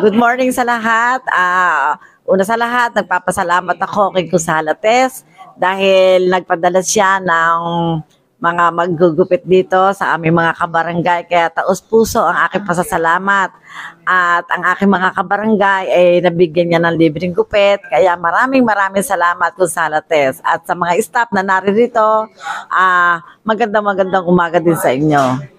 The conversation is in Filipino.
Good morning sa lahat. Una sa lahat, nagpapasalamat ako kay Kusala Tess dahil nagpadala siya ng mga maggugupit dito sa aming mga kabarangay. Kaya taos puso ang aking pasasalamat. At ang aking mga kabarangay ay nabigyan niya ng libreng gupit. Kaya maraming salamat Kusala Tess. At sa mga staff na naririto, magandang umaga din sa inyo.